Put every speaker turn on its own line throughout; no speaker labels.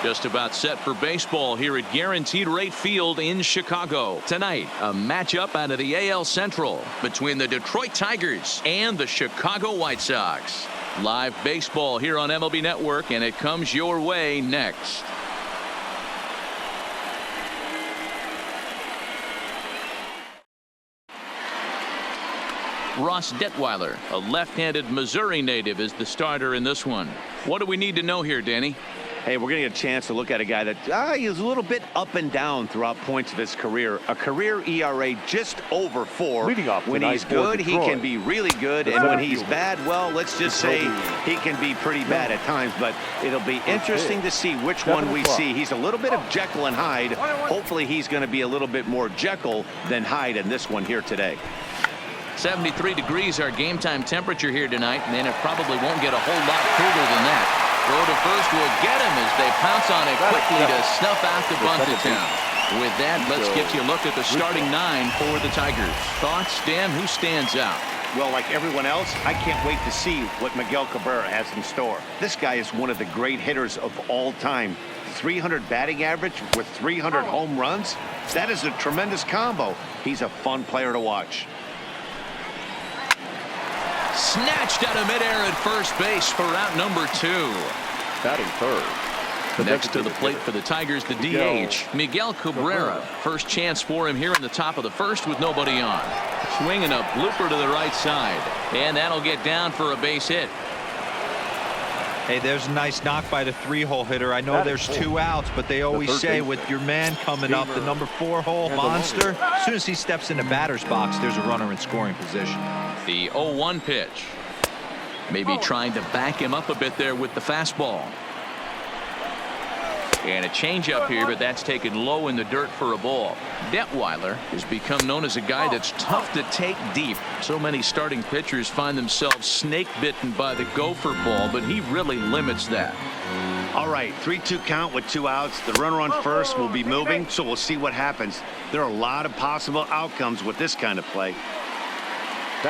Just about set for baseball here at Guaranteed Rate Field in Chicago. Tonight, a matchup out of the AL Central between the Detroit Tigers and the Chicago White Sox. Live baseball here on MLB Network, and it comes your way next. Ross Detweiler, a left-handed Missouri native, is the starter in this one. What do we need to know here, Danny?
Hey, we're going to get a chance to look at a guy that he's a little bit up and down throughout points of his career. A career ERA just over 4. When he's good, he can be really good. And when he's bad, well, let's just say he can be pretty bad at times. But it'll be interesting to see which one we see. He's a little bit of Jekyll and Hyde. Hopefully he's going to be a little bit more Jekyll than Hyde in this one here today.
73 degrees our game time temperature here tonight, and it probably won't get a whole lot cooler than that. Throw to first will get him as they pounce on it quickly to snuff out the bunt attempt. With that, let's get you a look at the starting 9 for the Tigers. Thoughts, Dan? Who stands out?
Well, like everyone else, I can't wait to see what Miguel Cabrera has in store. This guy is one of the great hitters of all time. 300 batting average with 300 home runs. That is a tremendous combo. He's a fun player to watch.
Snatched out of midair at first base for out number 2.
Batting third.
Next to the plate for the Tigers, the DH, Miguel Cabrera. First chance for him here in the top of the first with nobody on. Swinging a blooper to the right side. And that'll get down for a base hit.
Hey, there's a nice knock by the 3-hole hitter. I know there's 2 outs, but they always say with your man coming up, the number 4-hole monster, as soon as he steps in the batter's box, there's a runner in scoring position.
The 0-1 pitch. Maybe trying to back him up a bit there with the fastball. And a changeup here, but that's taken low in the dirt for a ball. Detweiler has become known as a guy that's tough to take deep. So many starting pitchers find themselves snake bitten by the gopher ball, but he really limits that.
All right, 3-2 count with 2 outs. The runner on first will be moving, so we'll see what happens. There are a lot of possible outcomes with this kind of play.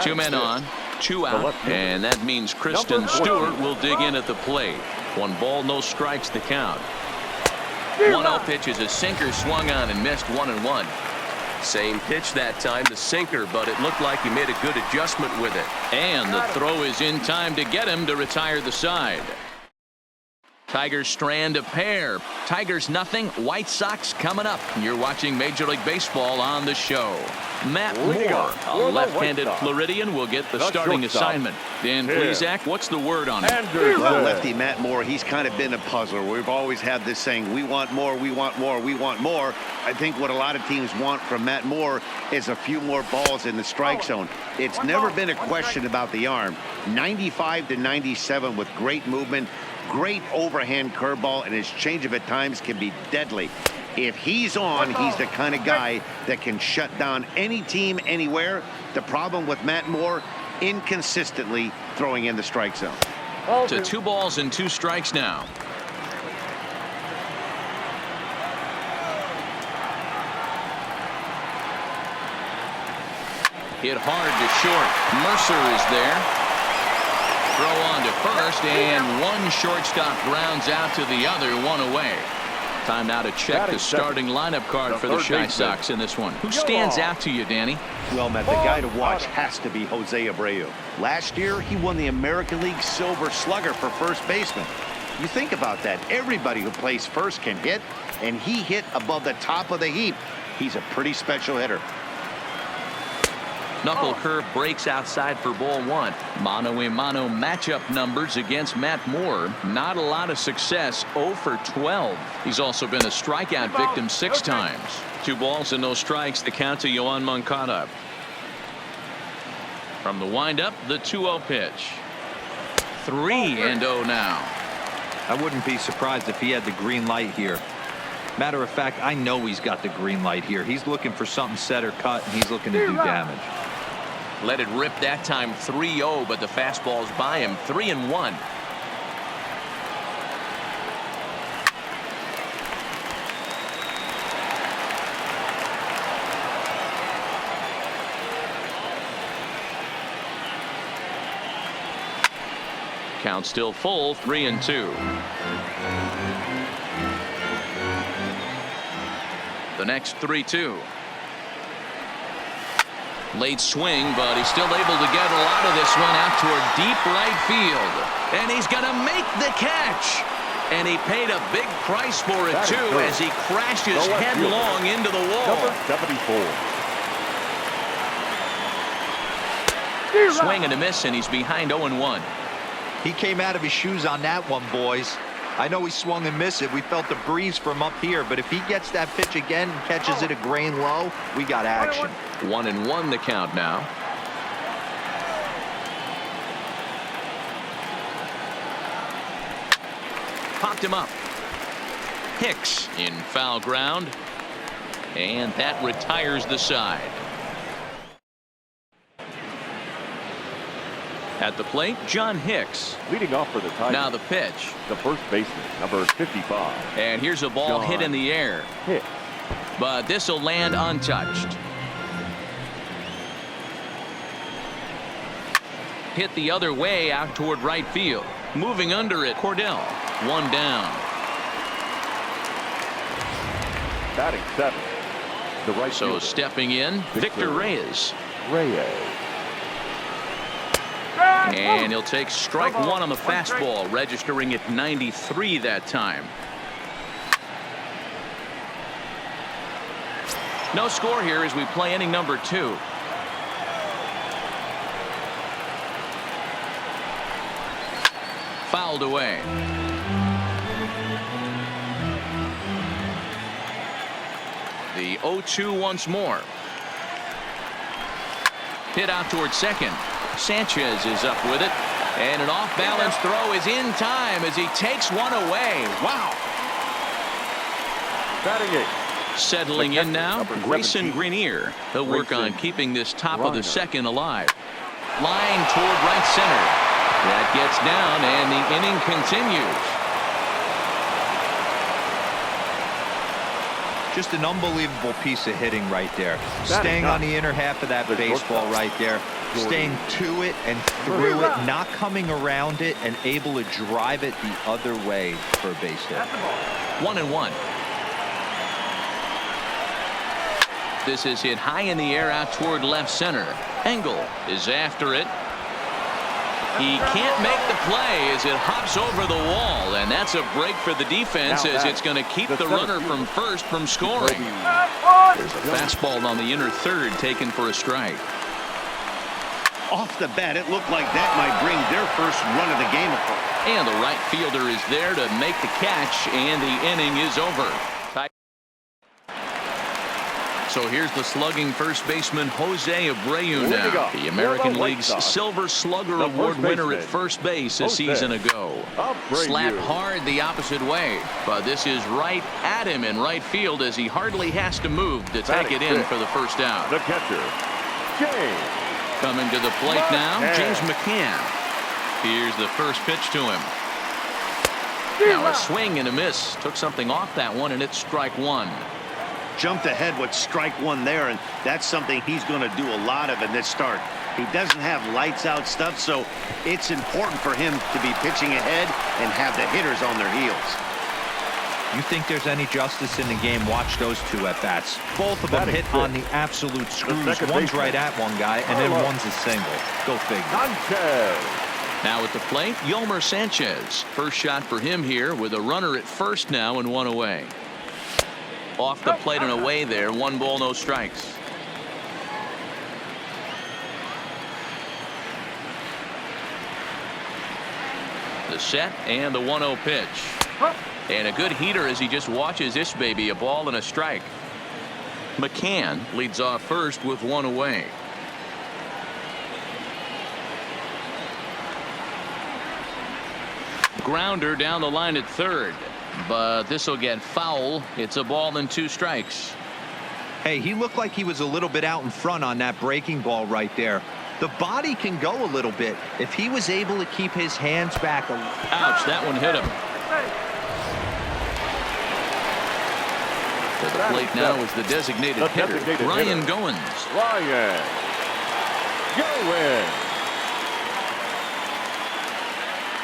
2 men on, 2 out, and that means Kristen Stewart will dig in at the plate. 1 ball, no strikes the count. 1-0 pitch is a sinker swung on and missed 1-1. Same pitch that time, the sinker, but it looked like he made a good adjustment with it. And the throw is in time to get him to retire the side. Tigers strand a pair. Tigers nothing. White Sox coming up. You're watching Major League Baseball on the show. Matt Moore, a left-handed Floridian, will get the starting assignment. Dan Plesac, what's the word on it?
Well, lefty Matt Moore, he's kind of been a puzzler. We've always had this saying, we want more, we want more, we want more. I think what a lot of teams want from Matt Moore is a few more balls in the strike zone. It's never been a question about the arm. 95 to 97 with great movement. Great overhand curveball, and his changeup at times can be deadly. If he's on, he's the kind of guy that can shut down any team anywhere. The problem with Matt Moore, inconsistently throwing in the strike zone.
To 2 balls and 2 strikes now. Hit hard to short. Mercer is there. Throw on to first, and 1 shortstop grounds out to the other, 1 away. Time now to check the starting lineup card for the Chi Sox in this one. Who stands out to you, Danny?
Well, Matt, the guy to watch has to be Jose Abreu. Last year, he won the American League Silver Slugger for first baseman. You think about that. Everybody who plays first can hit, and he hit above the top of the heap. He's a pretty special hitter.
Knuckle curve breaks outside for ball 1. Mano-a-mano matchup numbers against Matt Moore. Not a lot of success. 0 for 12. He's also been a strikeout victim 6 times. 2 balls and no strikes. The count to Yoan Moncada. From the windup, the 2-0 pitch. 3-0 now.
I wouldn't be surprised if he had the green light here. Matter of fact, I know he's got the green light here. He's looking for something set or cut, and he's looking to do damage.
Let it rip that time, 3-0, but the fastball's by him. 3-1. Count still full, 3-2. The next 3-2. Late swing, but he's still able to get a lot of this one out toward deep right field. And he's going to make the catch. And he paid a big price for it, too, as he crashes headlong into the wall.
Number 74.
Swing and a miss, and he's behind 0-1.
He came out of his shoes on that one, boys. I know he swung and missed it. We felt the breeze from up here, but if he gets that pitch again and catches it a grain low, we got action.
1-1 the count now. Popped him up. Hicks in foul ground, and that retires the side. At the plate, John Hicks.
Leading off for the Tigers.
Now the pitch.
The first baseman, number 55.
And here's a ball hit in the air.
Hicks.
But this will land untouched. Hit the other way out toward right field. Moving under it, Cordell. One down.
Batting 7. The right
So
fielder.
stepping in, Victor Reyes.
Reyes.
And he'll take strike one on the fastball, registering at 93 that time. No score here as we play inning number 2. Fouled away. The 0-2 once more. Hit out towards second. Sanchez is up with it, and an off-balance throw is in time as he takes one away. Wow.
Batting 8.
Settling in now, Grayson Greenier. He'll work on keeping this top of the second alive. Line toward right center. That gets down, and the inning continues.
Just an unbelievable piece of hitting right there. Staying on the inner half of that baseball right there. Staying to it and through it, not coming around it, and able to drive it the other way for a base hit.
1-1. This is hit high in the air out toward left center. Engel is after it. He can't make the play as it hops over the wall, and that's a break for the defense as it's going to keep the runner from first from scoring. There's a fastball on the inner third taken for a strike.
Off the bat, it looked like that might bring their first run of the game apart.
And the right fielder is there to make the catch, and the inning is over. So here's the slugging first baseman Jose Abreu now. The American League's Silver Slugger Award winner at first base a season ago. Slapped hard the opposite way, but this is right at him in right field as he hardly has to move to take it in for the first out.
The catcher, James.
Coming to the plate now, James McCann. Here's the first pitch to him. Now a swing and a miss. Took something off that one, and it's strike one.
Jumped ahead with strike one there, and that's something he's going to do a lot of in this start. He doesn't have lights out stuff, so it's important for him to be pitching ahead and have the hitters on their heels.
You think there's any justice in the game? Watch those two at bats. Both of them hit on the absolute screws. One's right at one guy, and then one's a single. Go figure.
Now at the plate, Yolmer Sanchez. First shot for him here with a runner at first now and one away. Off the plate and away there. 1 ball, no strikes. The set and the 1-0 pitch. And a good heater as he just watches this baby. A ball and a strike. McCann leads off first with 1 away. Grounder down the line at third. But this will get foul. It's a ball and 2 strikes.
Hey, he looked like he was a little bit out in front on that breaking ball right there. The body can go a little bit. If he was able to keep his hands back.
Ouch, that one hit him. To the plate now is the designated hitter, Ryan Goins.
Ryan Goins.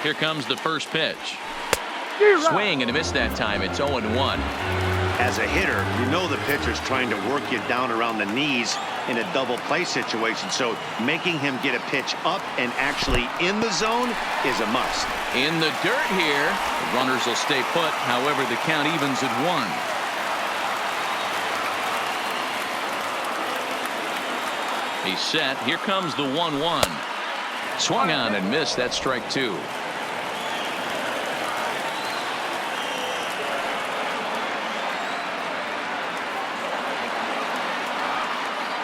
Here comes the first pitch. Swing and a miss that time. It's 0-1.
As a hitter, you know the pitcher's trying to work you down around the knees in a double play situation. So making him get a pitch up and actually in the zone is a must.
In the dirt here. The runners will stay put. However, the count evens at 1. He's set. Here comes the 1-1. Swung on and missed. That's strike 2.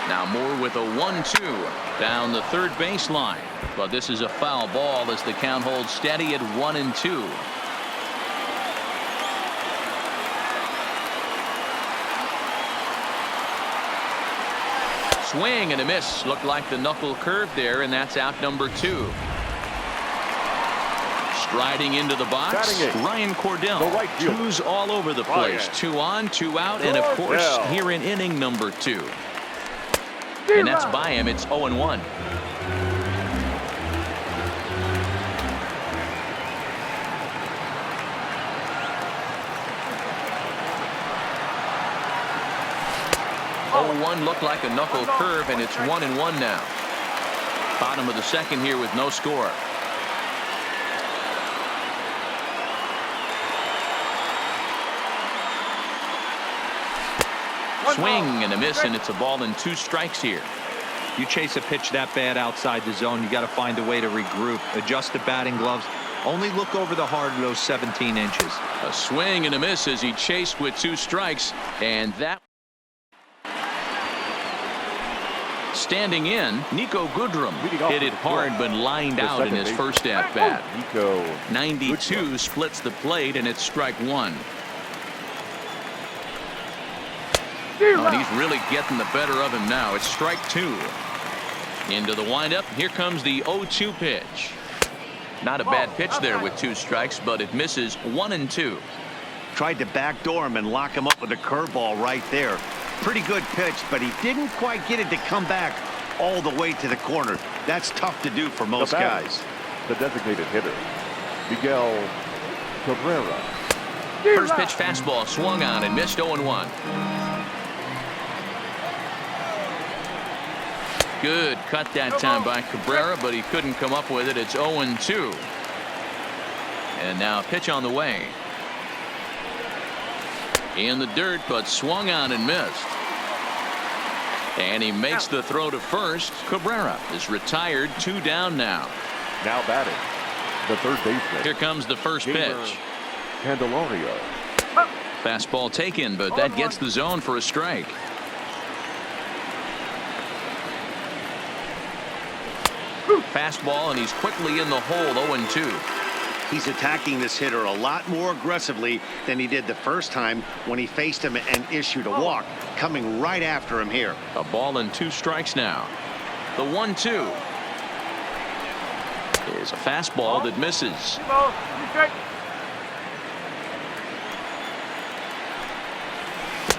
Now Moore with a 1-2 down the third baseline. But this is a foul ball as the count holds steady at 1-2. Swing and a miss. Looked like the knuckle curve there, and that's out number 2. Striding into the box, Ryan Cordell.
Right,
2's all over the place. 2 on, 2 out, and of course here in inning number 2. And that's by him. It's 0-1. One looked like a knuckle curve, and it's 1-1 now. Bottom of the second here with no score. Swing and a miss, and it's a ball and 2 strikes here.
You chase a pitch that bad outside the zone, you got to find a way to regroup, adjust the batting gloves, only look over the heart of those 17 inches.
A swing and a miss as he chased with 2 strikes, and that. Standing in, Nico Goodrum hit it hard but lined out in his first at bat. 92 splits the plate, and it's strike 1. Oh, and he's really getting the better of him now. It's strike 2. Into the windup. Here comes the 0-2 pitch. Not a bad pitch there with 2 strikes, but it misses 1-2.
Tried to backdoor him and lock him up with a curveball right there. Pretty good pitch, but he didn't quite get it to come back all the way to the corner. That's tough to do for most guys.
The designated hitter, Miguel Cabrera.
First pitch fastball swung on and missed. 0-1. Good cut that time by Cabrera, but he couldn't come up with it. It's 0-2. And now pitch on the way. In the dirt, but swung on and missed. And he makes the throw to first. Cabrera is retired. 2 down now.
Now batting, the third baseman.
Here comes the first pitch.
Candelario.
Fastball taken, but that gets the zone for a strike. Fastball, and he's quickly in the hole. 0-2.
He's attacking this hitter a lot more aggressively than he did the first time when he faced him and issued a walk. Coming right after him here.
A ball and 2 strikes now. The 1-2 is a fastball that misses.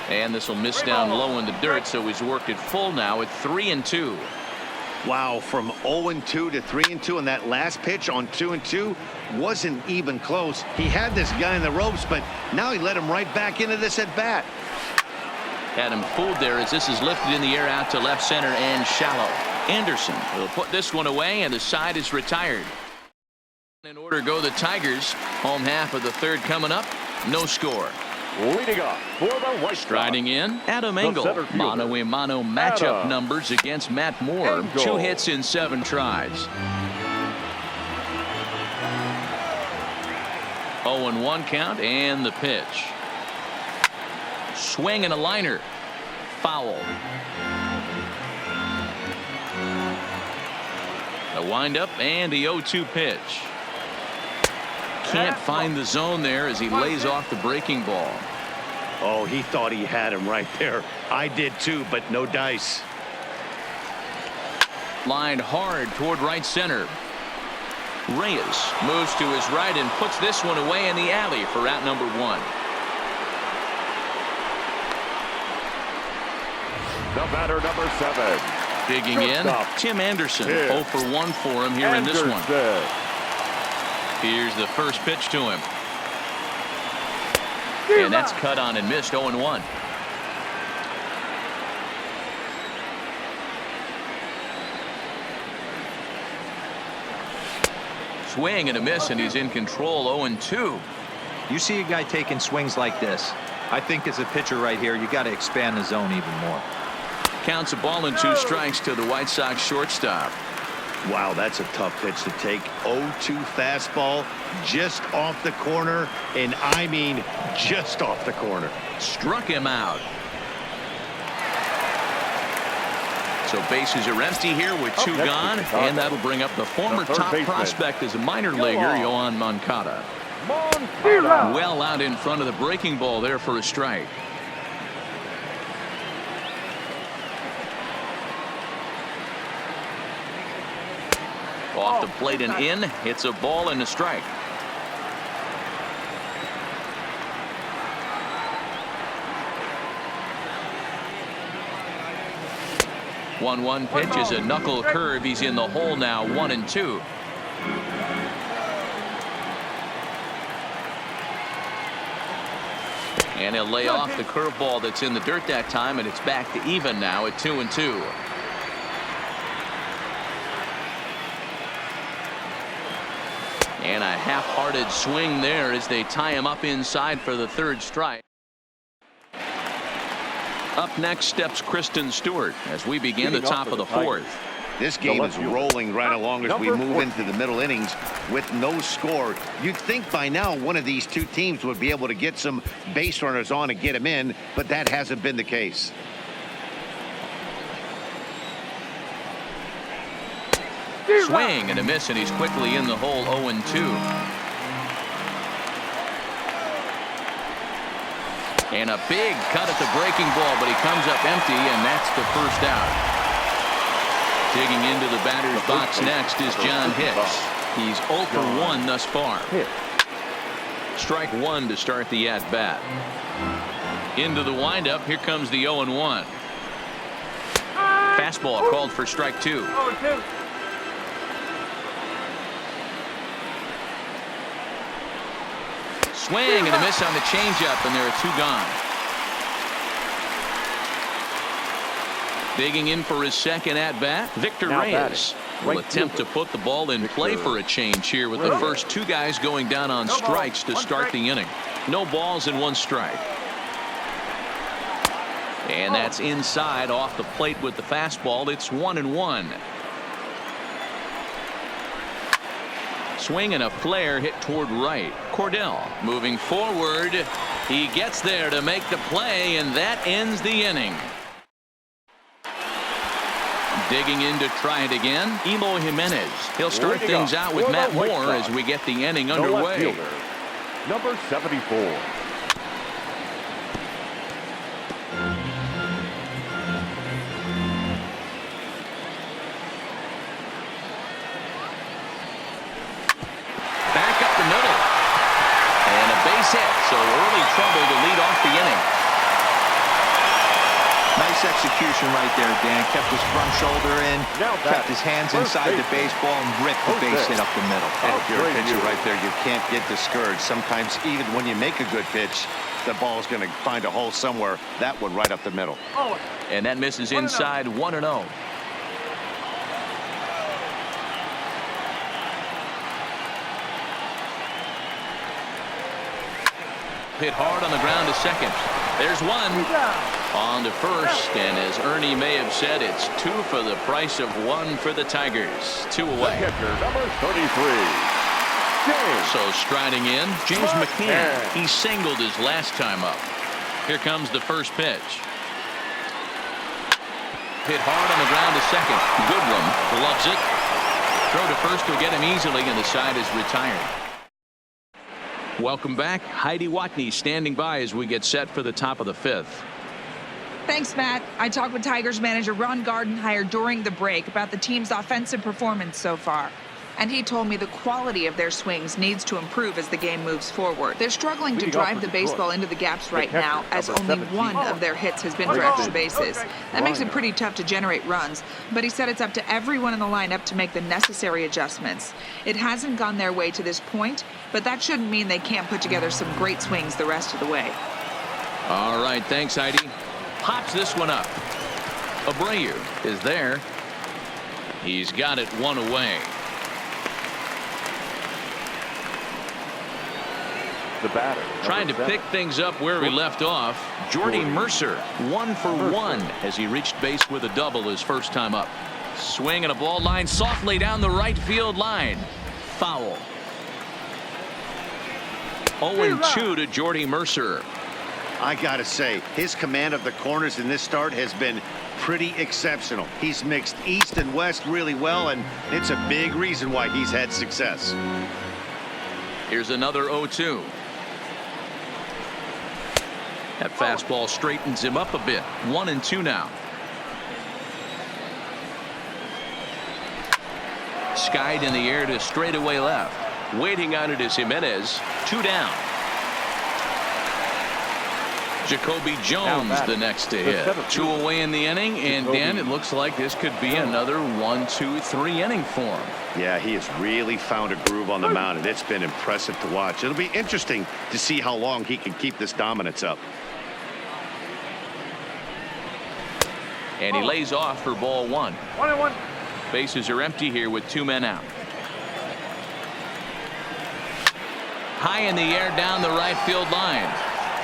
And this will miss down low in the dirt, so he's worked it full now at 3-2.
Wow, from 0-2 to 3-2, and that last pitch on 2-2 wasn't even close. He had this guy in the ropes, but now he let him right back into this at bat.
Had him fooled there as this is lifted in the air out to left center and shallow. Anderson will put this one away, and the side is retired. In order go the Tigers. Home half of the third coming up. No score.
Leading off for the White Sox.
Striding in, Adam Engel. Mano-a-mano matchup numbers against Matt Moore. 2 hits in 7 tries. 0-1 count, and the pitch. Swing and a liner. Foul. A windup and the 0-2 pitch. Can't find the zone there as he lays off the breaking ball.
Oh, he thought he had him right there. I did too, but no dice.
Lined hard toward right center. Reyes moves to his right and puts this one away in the alley for out number 1.
The batter, number 7.
Digging in, Tim Anderson. 0 for 1 for him here in this one. Here's the first pitch to him. And that's cut on and missed. 0-1. Swing and a miss, and he's in control. 0-2.
You see a guy taking swings like this. I think as a pitcher right here, you got to expand the zone even more.
Counts a ball and 2 strikes to the White Sox shortstop.
Wow, that's a tough pitch to take. 0-2 fastball just off the corner, and I mean just off the corner.
Struck him out. So bases are empty here with 2 gone, and that'll bring up the former top prospect as a minor leaguer, Yohan Moncada. Well out in front of the breaking ball there for a strike. Off the plate and in. It's a ball and a strike. One pitch is a knuckle curve. He's in the hole now. 1-2. And he'll lay off the curveball that's in the dirt that time, and it's back to even now at 2-2. And a half-hearted swing there as they tie him up inside for the 3rd strike. Up next steps Kristen Stewart as we begin the top of the 4th.
This game is rolling right along as we move into the middle innings with no score. You'd think by now one of these 2 teams would be able to get some base runners on and get them in, but that hasn't been the case.
Swing and a miss, and he's quickly in the hole. 0-2. And a big cut at the breaking ball, but he comes up empty, and that's the 1st out. Digging into the batter's box next is John Hicks. He's 0 for 1 thus far. Strike 1 to start the at-bat. Into the windup. Here comes the 0-1. Fastball called for strike 2. Swing and a miss on the changeup, and there are 2 gone. Digging in for his 2nd at-bat, Victor Reyes will attempt to put the ball in play for a change here with the first 2 guys going down on strikes to start the inning. No balls and 1 strike. And that's inside off the plate with the fastball. It's 1-1. Swing and a flare hit toward right. Cordell moving forward. He gets there to make the play, and that ends the inning. Digging in to try it again, Eloy Jimenez. He'll start things out with Matt Moore as we get the inning underway.
Number 74.
So early trouble to lead off the inning.
Nice execution right there, Dan. Kept his front shoulder in, kept his hands inside the baseball, and ripped the base hit up the middle.
If you're a pitcher right there, you can't get discouraged. Sometimes even when you make a good pitch, the ball's going to find a hole somewhere. That one right up the middle.
And that misses inside. 1-0. Hit hard on the ground to second. There's 1 on to first, and as Ernie may have said, it's 2 for the price of 1 for the Tigers. 2 away.
Number 33.
So striding in, James McCann. He singled his last time up. Here comes the first pitch. Hit hard on the ground to second. Goodwin gloves it. Throw to first will get him easily, and the side is retired. Welcome back. Heidi Watney standing by as we get set for the top of the 5th.
Thanks, Matt. I talked with Tigers manager Ron Gardenhire during the break about the team's offensive performance so far. And he told me the quality of their swings needs to improve as the game moves forward. They're struggling to drive the baseball into the gaps right now, as only one of their hits has been for extra bases. That makes it pretty tough to generate runs, but he said it's up to everyone in the lineup to make the necessary adjustments. It hasn't gone their way to this point, but that shouldn't mean they can't put together some great swings the rest of the way.
All right, thanks, Heidi. Pops this one up. Abreu is there. He's got it one away.
The batter.
Trying to pick things up where we left off. Jordy Mercer, 1 for 1 as he reached base with a double his first time up. Swing and a ball line softly down the right field line. Foul. 0-2 to Jordy Mercer.
I gotta say, his command of the corners in this start has been pretty exceptional. He's mixed east and west really well, and it's a big reason why he's had success.
Here's another 0-2. That fastball straightens him up a bit. 1-2 now. Skied in the air to straightaway left. Waiting on it is Jimenez. 2 down. Jacoby Jones the next to hit. 2 away in the inning, and Dan, it looks like this could be another 1-2-3 inning for him.
Yeah, he has really found a groove on the mound, and it's been impressive to watch. It'll be interesting to see how long he can keep this dominance up.
And he lays off for ball 1.
1-1.
Bases are empty here with 2 men out. High in the air down the right field line.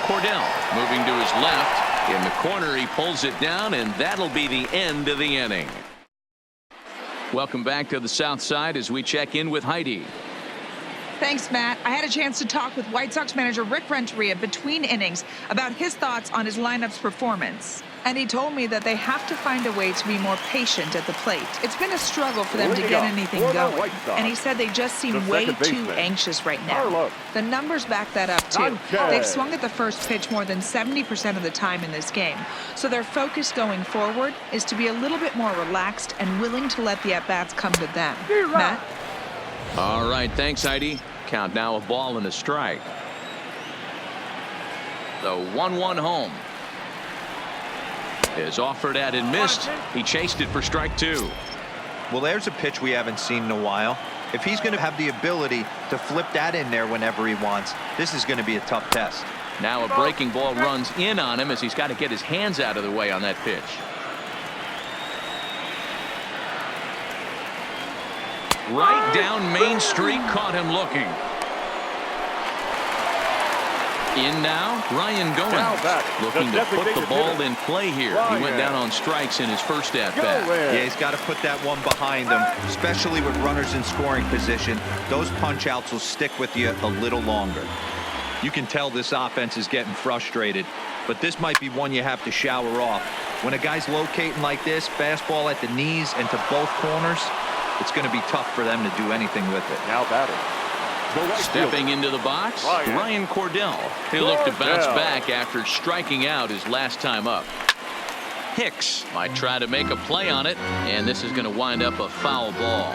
Cordell moving to his left. In the corner, he pulls it down, and that'll be the end of the inning. Welcome back to the South Side as we check in with Heidi.
Thanks, Matt. I had a chance to talk with White Sox manager Rick Renteria between innings about his thoughts on his lineup's performance. And he told me that they have to find a way to be more patient at the plate. It's been a struggle for them to get anything going. And he said they just seem way too anxious right now. The numbers back that up, too. They've swung at the first pitch more than 70% of the time in this game. So their focus going forward is to be a little bit more relaxed and willing to let the at-bats come to them. Matt?
All right, thanks, Heidi. Count now a ball and a strike. The 1-1 home is offered at and missed. He chased it for strike 2.
Well, there's a pitch we haven't seen in a while. If he's going to have the ability to flip that in there whenever he wants, this is going to be a tough test.
Now a breaking ball runs in on him as he's got to get his hands out of the way on that pitch. Right down Main Street, caught him looking. In now, Ryan Goins, looking to put the ball in play here. He went down on strikes in his first at-bat.
Yeah, he's got to put that one behind him, especially with runners in scoring position. Those punch-outs will stick with you a little longer. You can tell this offense is getting frustrated, but this might be one you have to shower off. When a guy's locating like this, fastball at the knees and to both corners, it's going to be tough for them to do anything with it.
Now batting.
Stepping into the box, Ryan Cordell. He'll look to bounce back after striking out his last time up. Hicks might try to make a play on it, and this is going to wind up a foul ball.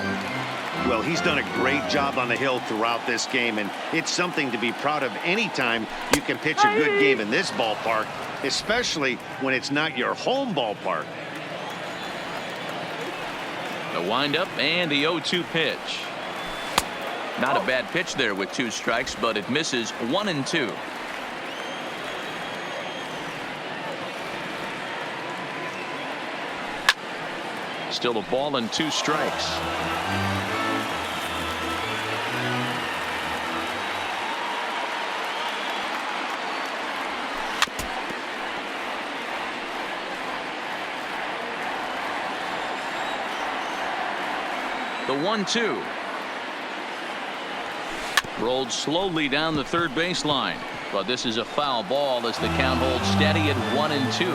Well, he's done a great job on the hill throughout this game, and it's something to be proud of anytime you can pitch a good game in this ballpark, especially when it's not your home ballpark.
The windup and the 0-2 pitch. Not a bad pitch there with 2 strikes, but it misses 1-2. Still a ball and 2 strikes. The 1-2. Rolled slowly down the third baseline, but this is a foul ball as the count holds steady at 1-2.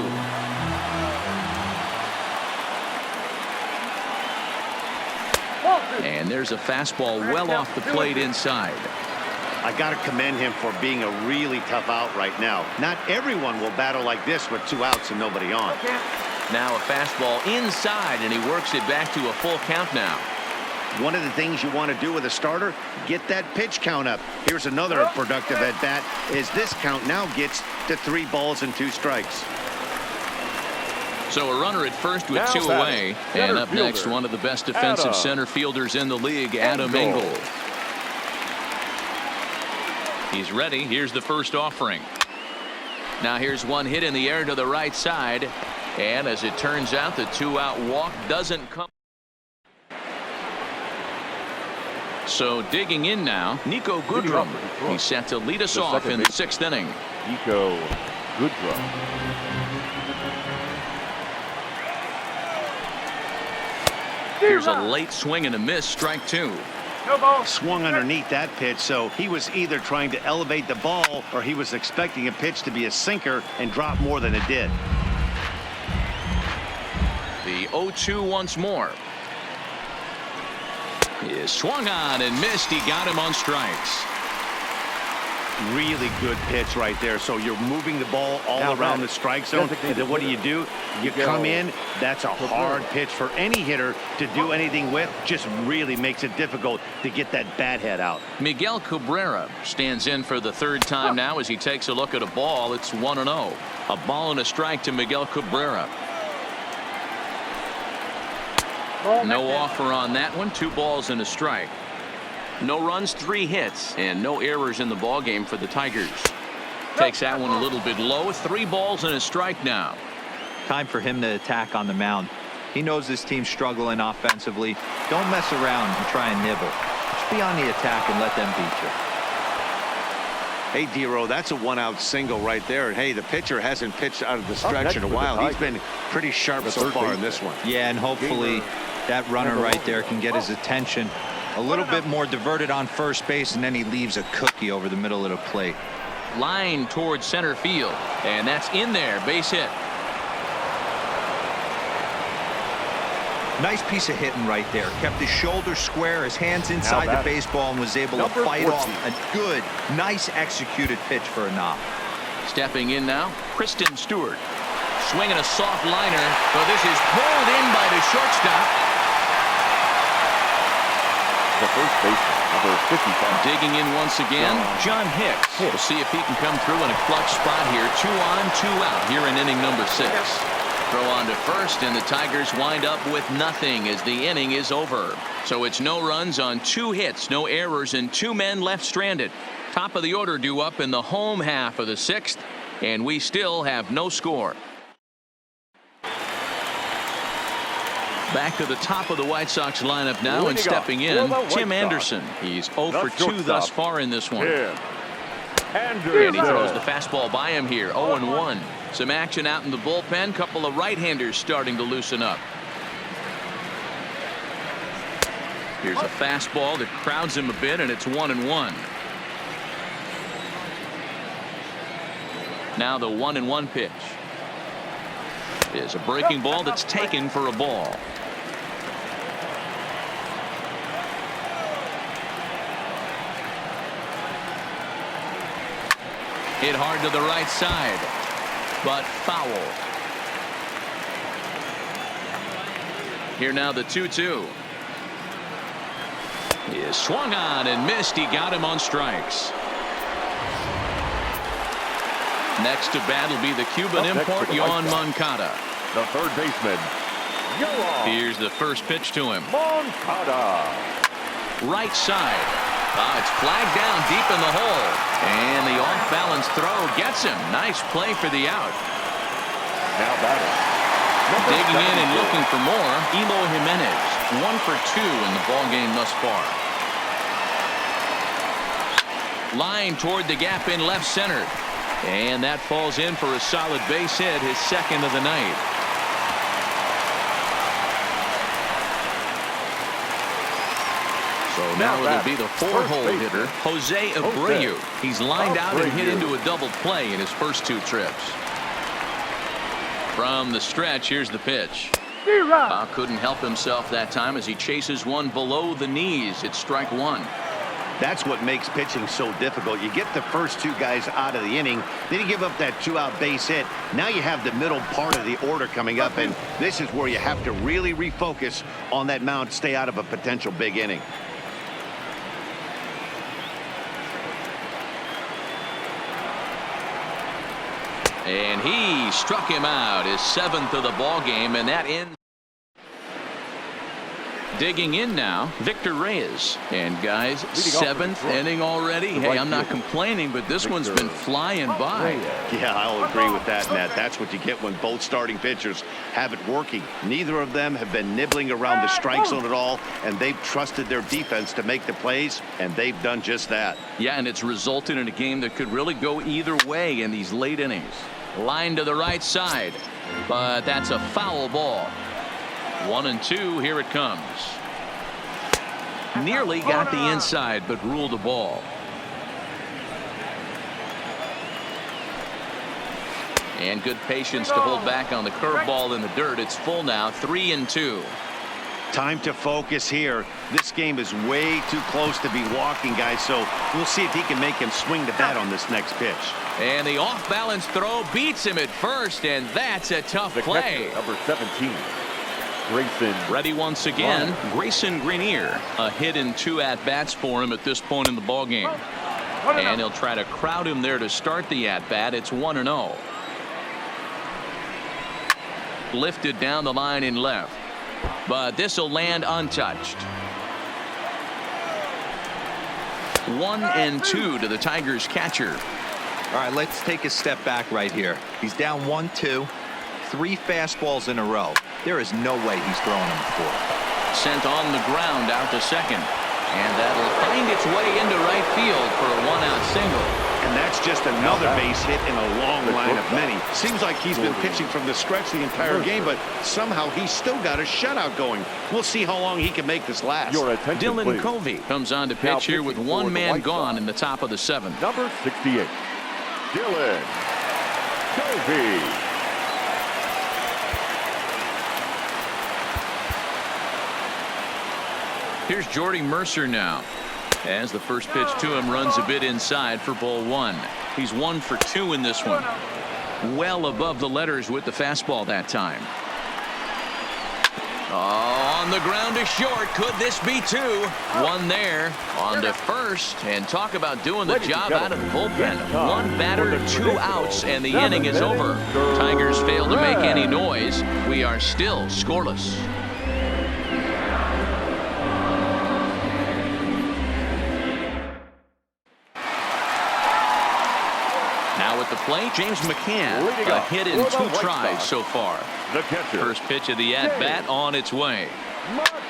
And there's a fastball well off the plate inside.
I got to commend him for being a really tough out right now. Not everyone will battle like this with 2 outs and nobody on.
Now a fastball inside, and he works it back to a full count now.
One of the things you want to do with a starter, get that pitch count up. Here's another productive at-bat as this count now gets to 3 balls and 2 strikes.
So a runner at first with 2 away. And up next, one of the best defensive center fielders in the league, Adam Engel. He's ready. Here's the first offering. Now here's one hit in the air to the right side. And as it turns out, the 2-out walk doesn't come. So digging in now, Nico Goodrum. He's set to lead us off in the 6th inning.
Nico Goodrum.
Here's a late swing and a miss, strike 2.
Swung underneath that pitch, so he was either trying to elevate the ball or he was expecting a pitch to be a sinker and drop more than it did.
The 0-2 once more. He swung on and missed. He got him on strikes.
Really good pitch right there. So you're moving the ball all around the strike zone. And then what do? You come in. That's a hard pitch for any hitter to do anything with. Just really makes it difficult to get that bat head out.
Miguel Cabrera stands in for the 3rd time now as he takes a look at a ball. It's 1-0. A ball and a strike to Miguel Cabrera. No offer on that one. 2 balls and a strike. No runs, 3 hits, and no errors in the ball game for the Tigers. Takes that one a little bit low. 3 balls and a strike now.
Time for him to attack on the mound. He knows this team's struggling offensively. Don't mess around and try and nibble. Just be on the attack and let them beat you.
Hey, D-Row, that's a 1-out single right there. And hey, the pitcher hasn't pitched out of the stretch in a while. He's been pretty sharp so far in this one.
Yeah, and hopefully that runner right there can get his attention. A little bit more diverted on first base, and then he leaves a cookie over the middle of the plate.
Line towards center field, and that's in there. Base hit.
Nice piece of hitting right there. Kept his shoulders square, his hands inside the baseball, and was able to fight off a good, nice executed pitch for a knock.
Stepping in now, Kristen Stewart. Swinging a soft liner, but this is pulled in by the shortstop.
The first baseman, number 55.
Digging in once again, John Hicks. We'll see if he can come through in a clutch spot here. 2 on, 2 out here in inning number 6. Throw on to first, and the Tigers wind up with nothing as the inning is over. So it's no runs on 2 hits, no errors, and 2 men left stranded. Top of the order due up in the home half of the 6th, and we still have no score. Back to the top of the White Sox lineup now, and stepping in, Tim Anderson. He's 0 for 2 thus far in this one. And he throws the fastball by him here, 0-1. Some action out in the bullpen. Couple of right-handers starting to loosen up. Here's a fastball that crowds him a bit, and it's 1-1. Now the 1-1 pitch is a breaking ball that's taken for a ball. Hit hard to the right side, but foul. Here now the 2-2. He is swung on and missed. He got him on strikes. Next to bat will be the Cuban import, Yoan Moncada.
The third baseman, Yoan.
Here's the first pitch to him.
Moncada.
Right side. It's flagged down deep in the hole. And the off-balance throw gets him. Nice play for the out.
Now batting.
Digging in and looking for more, Elo Jimenez. 1 for 2 in the ballgame thus far. Line toward the gap in left center. And that falls in for a solid base hit, his 2nd of the night. So now it'll be the 4-hole hitter, Jose Abreu. He's lined out and hit into a double play in his first 2 trips. From the stretch, here's the pitch. Couldn't help himself that time as he chases one below the knees. It's strike 1.
That's what makes pitching so difficult. You get the first two guys out of the inning, then you give up that 2-out base hit. Now you have the middle part of the order coming up, and this is where you have to really refocus on that mound, stay out of a potential big inning.
And he struck him out, his 7th of the ball game, and that ends. Digging in now, Victor Reyes. And guys, 7th inning already. Hey, I'm not complaining, but this one's been flying by.
Yeah, I'll agree with that, Nat. That's what you get when both starting pitchers have it working. Neither of them have been nibbling around the strike zone at all, and they've trusted their defense to make the plays, and they've done just that.
Yeah, and it's resulted in a game that could really go either way in these late innings. Line to the right side, but that's a foul ball. 1-2, here it comes. Nearly got the inside, but ruled the ball. And good patience to hold back on the curveball in the dirt. It's full now, 3-2.
Time to focus here. This game is way too close to be walking, guys, so we'll see if he can make him swing the bat on this next pitch.
And the off-balance throw beats him at first, and that's a tough play.
Number 17. Grayson.
Ready once again, Grayson Greenier. A hit in 2 at-bats for him at this point in the ballgame. And he'll try to crowd him there to start the at-bat. It's 1-0. Lifted down the line in left. But this will land untouched. 1-2 to the Tigers catcher.
All right, let's take a step back right here. He's down 1-2, 3 fastballs in a row. There is no way he's throwing them before.
Sent on the ground out to second. And that'll find its way into right field for a 1-out single.
And that's just another base hit in a long line of many. Seems like he's been pitching from the stretch the entire game, but somehow he's still got a shutout going. We'll see how long he can make this last.
Dylan Covey comes on to pitch here with 1 man gone in the top of the 7th.
Number 68. Dylan Covey.
Here's Jordy Mercer now. As the first pitch to him runs a bit inside for ball 1. He's 1 for 2 in this one. Well above the letters with the fastball that time. Oh, on the ground to short. Could this be 2? 1 there. On to first. And talk about doing the job out of the bullpen. 1 batter, 2 outs, and the inning is over. Tigers fail to make any noise. We are still scoreless. At the plate, James McCann, a hit in 2 tries so far. First pitch of the at-bat on its way.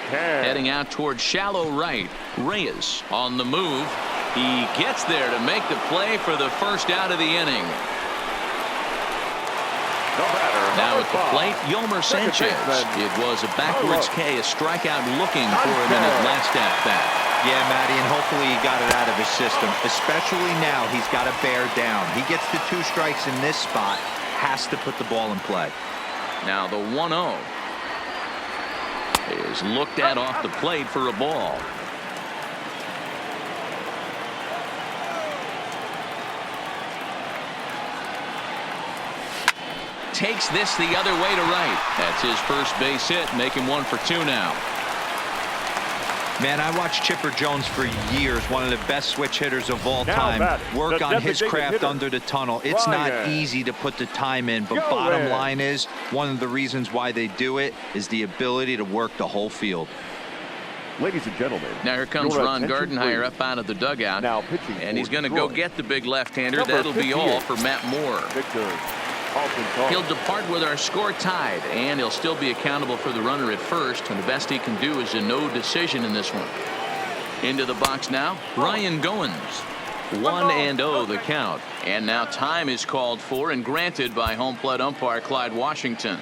Heading out towards shallow right. Reyes on the move. He gets there to make the play for the first out of the inning. Now at the plate, Yomer Sanchez. It was a backwards K, a strikeout looking for him in his last at-bat.
Yeah, Matty, and hopefully he got it out of his system. Especially now, he's got to bear down. He gets the 2 strikes in this spot, has to put the ball in play.
Now the 1-0 is looked at off the plate for a ball. Takes this the other way to right. That's his first base hit, making 1 for 2 now.
Man, I watched Chipper Jones for years, one of the best switch hitters of all time. Work on his craft under the tunnel. It's not easy to put the time in, but bottom line is, one of the reasons why they do it is the ability to work the whole field.
Ladies and gentlemen.
Now here comes Ron Gardenhire up out of the dugout.
Now pitching,
and he's going to go get the big left-hander. That'll be all for Matt Moore. He'll depart with our score tied, and he'll still be accountable for the runner at first, and the best he can do is a no decision in this one. Into the box now, Ryan Goins. 1-0 the count, and now time is called for and granted by home plate umpire Clyde Washington.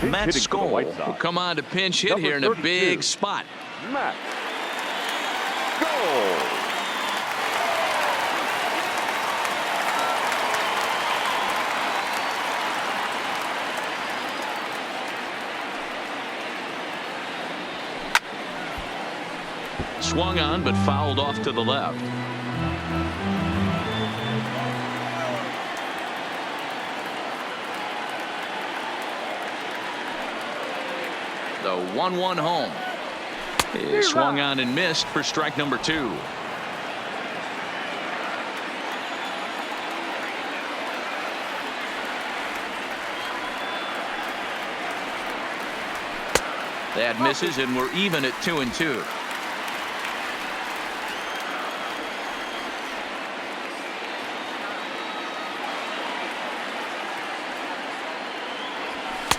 Matt Skoll will come on to pinch hit here in a big spot.
Matt Skoll.
Swung on, but fouled off to the left. The 1-1 home is swung on and missed for strike number 2. That misses, and we're even at 2-2.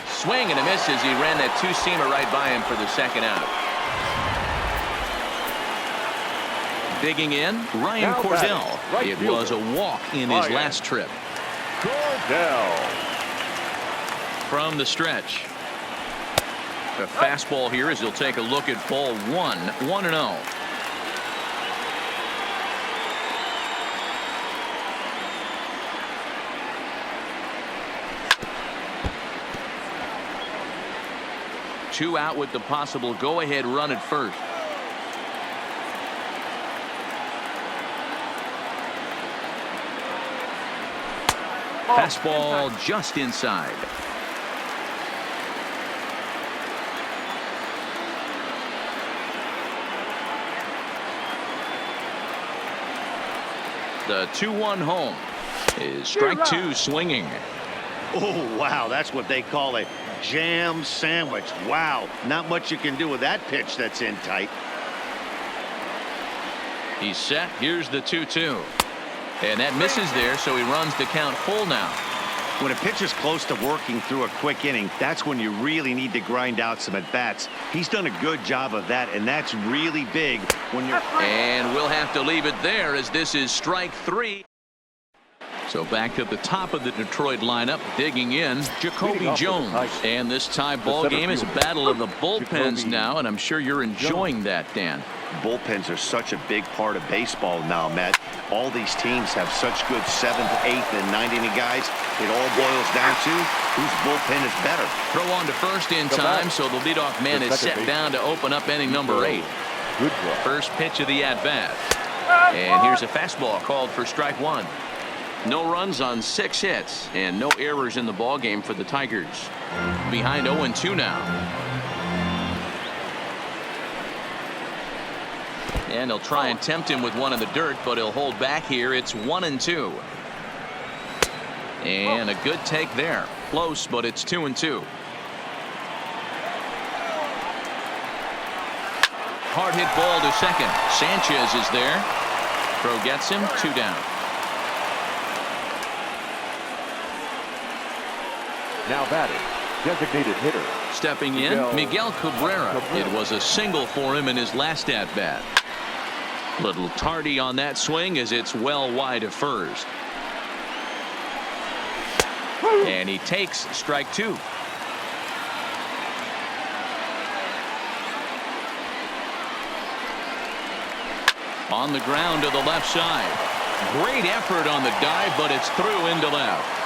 Swing and a miss as he ran that two-seamer right by him for the second out. Digging in, Ryan Cordell. It was a walk in his last trip.
Cordell.
From the stretch. A fastball here as he'll take a look at ball 1, 1-0. Two out with the possible go-ahead run at first. Fastball just inside. The 2-1 home is strike 2 swinging.
Oh, wow. That's what they call a jam sandwich. Wow. Not much you can do with that pitch that's in tight.
He's set. Here's the 2-2. And that misses there, so he runs the count full now.
When a pitcher's close to working through a quick inning, that's when you really need to grind out some at-bats. He's done a good job of that, and that's really big when you're...
And we'll have to leave it there as this is strike 3. So back to the top of the Detroit lineup, digging in, Jacoby Jones. And this tie ball game is a battle of the bullpens now, and I'm sure you're enjoying that, Dan.
Bullpens are such a big part of baseball now, Matt. All these teams have such good 7th, 8th, and 9th inning guys. It all boils down to whose bullpen is better.
Throw on to first in time, so the leadoff man is set down to open up inning number 8. First pitch of the at-bat. And here's a fastball called for strike 1. No runs on 6 hits and no errors in the ball game for the Tigers. Behind 0-2 now. And they'll try and tempt him with one in the dirt, but he'll hold back here. It's 1-2. And a good take there. Close, but it's 2-2. Hard hit ball to second. Sanchez is there. Throw gets him. 2 down.
Now batting, designated hitter.
Stepping in, Miguel Cabrera. It was a single for him in his last at-bat. Little tardy on that swing as it's well wide of first. And he takes strike 2. On the ground to the left side. Great effort on the dive, but it's through into left.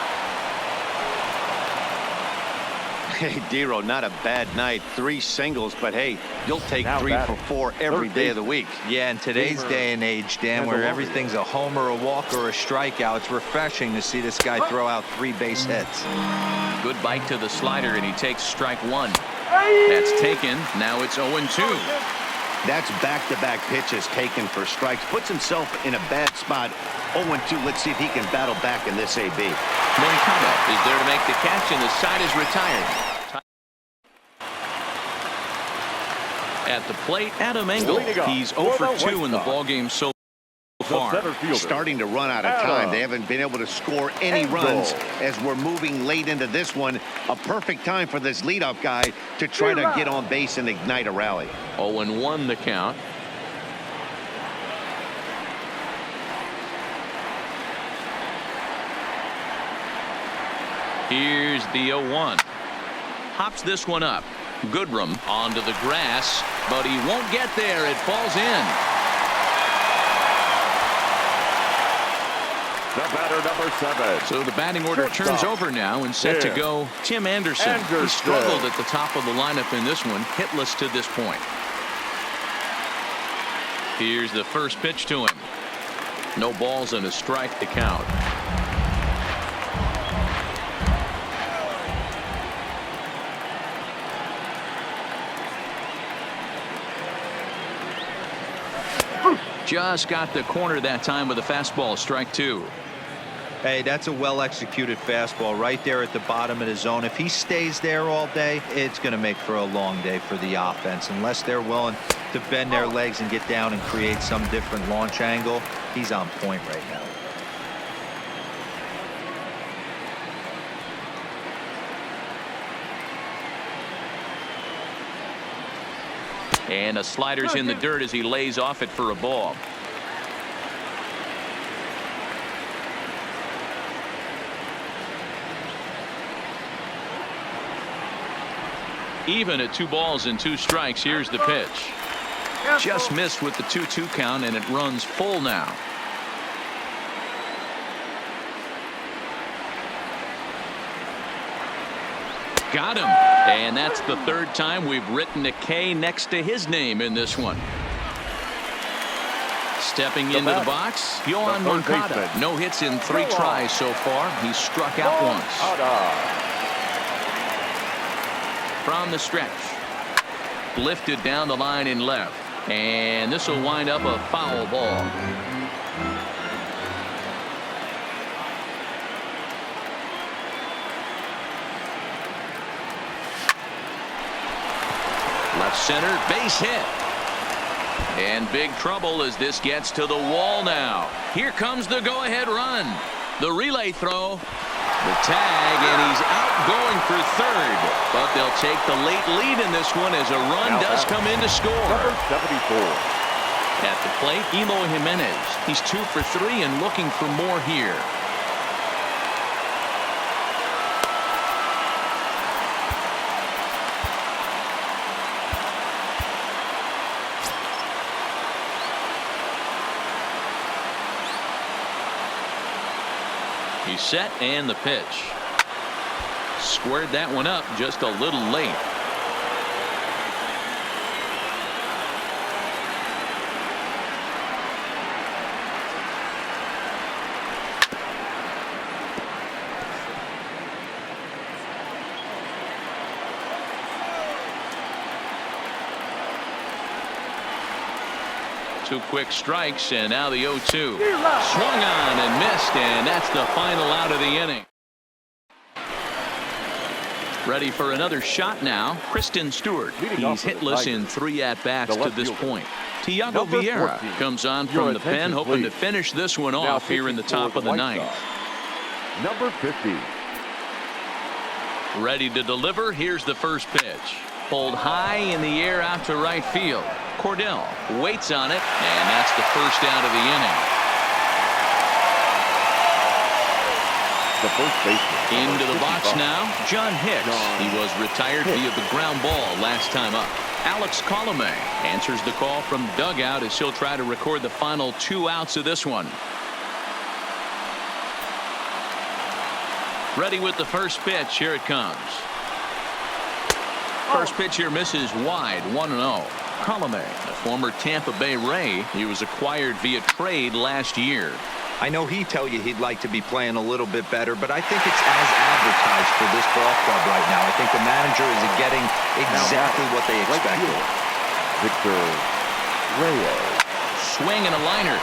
Hey, Dero, not a bad night. 3 singles, but hey, you'll take 3 for 4 every day of the week.
Yeah, in today's day and age, Dan, where everything's a homer, a walk, or a strikeout, it's refreshing to see this guy throw out 3 base hits.
Good bite to the slider, and he takes strike 1. That's taken. Now it's 0-2.
That's back-to-back pitches taken for strikes. Puts himself in a bad spot. 0-2. Let's see if he can battle back in this AB.
Moncada is there to make the catch, and the side is retired. At the plate, Adam Engel. He's 0 for 2 in the ballgame so far.
Starting to run out of time. They haven't been able to score any runs as we're moving late into this one. A perfect time for this leadoff guy to try to get on base and ignite a rally.
0-1 the count. Here's the 0-1. Hops this one up. Goodrum onto the grass, but he won't get there. It falls in.
The batter, number 7.
So the batting order turns over now, and set to go Tim Anderson. He struggled at the top of the lineup in this one, hitless to this point. Here's the first pitch to him. No balls and a strike to count. Just got the corner that time with a fastball. Strike two.
Hey, that's a well-executed fastball right there at the bottom of the zone. If he stays there all day, it's going to make for a long day for the offense. Unless they're willing to bend their legs and get down and create some different launch angle, he's on point right now.
And a slider's in the dirt as he lays off it for a ball. Even at 2 balls and 2 strikes. Here's the pitch. Just missed with the 2-2 count, and it runs full now. Got him. And that's the 3rd time we've written a K next to his name in this one. Stepping into the box, Yohan Moncada. No hits in 3 tries so far. He's struck out once. From the stretch, lifted down the line in left, and this will wind up a foul ball. Left center, base hit. And big trouble as this gets to the wall now. Here comes the go-ahead run. The relay throw. The tag, and he's out going for 3rd. But they'll take the late lead in this one as a run does come in to score.
Number 74.
At the plate, Eloy Jimenez. He's 2 for 3 and looking for more here. He's set, and the pitch. Squared that one up just a little late. Two quick strikes, and now the 0-2. Swung on and missed, and that's the final out of the inning. Ready for another shot now. Kristen Stewart. He's hitless in 3 at-bats to this point. Tiago Vieira comes on from the pen, hoping to finish this one off here in the top of the 9th.
Number 50.
Ready to deliver. Here's the first pitch. Pulled high in the air out to right field. Cordell waits on it, and that's the first out of the inning.
The first baseman.
Into the box now, John Hicks. He was retired via the ground ball last time up. Alex Colome answers the call from the dugout as he'll try to record the final 2 outs of this one. Ready with the first pitch. Here it comes. First pitch here misses wide, 1-0. Colome, a former Tampa Bay Ray. He was acquired via trade last year.
I know he'd tell you he'd like to be playing a little bit better, but I think it's as advertised for this ball club right now. I think the manager is getting exactly what they expected.
Victor Reyes.
Swing and a liner.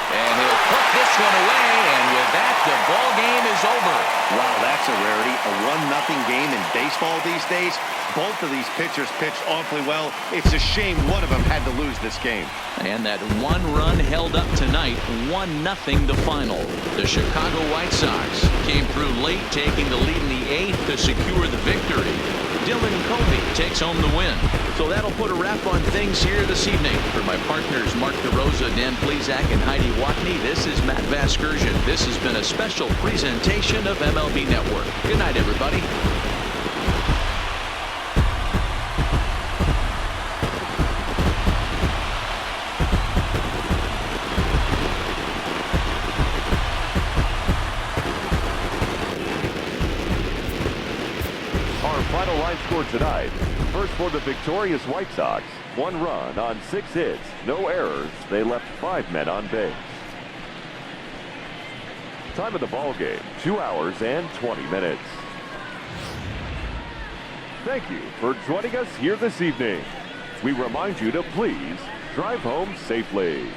And he'll put this one away, and with that, the ball game is over.
Wow, that's a rarity. A 1-0 game in baseball these days. Both of these pitchers pitched awfully well. It's a shame one of them had to lose this game.
And that 1 run held up tonight, 1-0 the final. The Chicago White Sox came through late, taking the lead in the 8th to secure the victory. Dylan Covey takes home the win. So that'll put a wrap on things here this evening. For my partners Mark DeRosa, Dan Plesac, and Heidi Watney, this is Matt Vasgersian. This has been a special presentation of MLB Network. Good night, everybody.
Our final line score tonight. First for the victorious White Sox, 1 run on 6 hits, no errors. They left 5 men on base. Time of the ball game, 2 hours and 20 minutes. Thank you for joining us here this evening. We remind you to please drive home safely.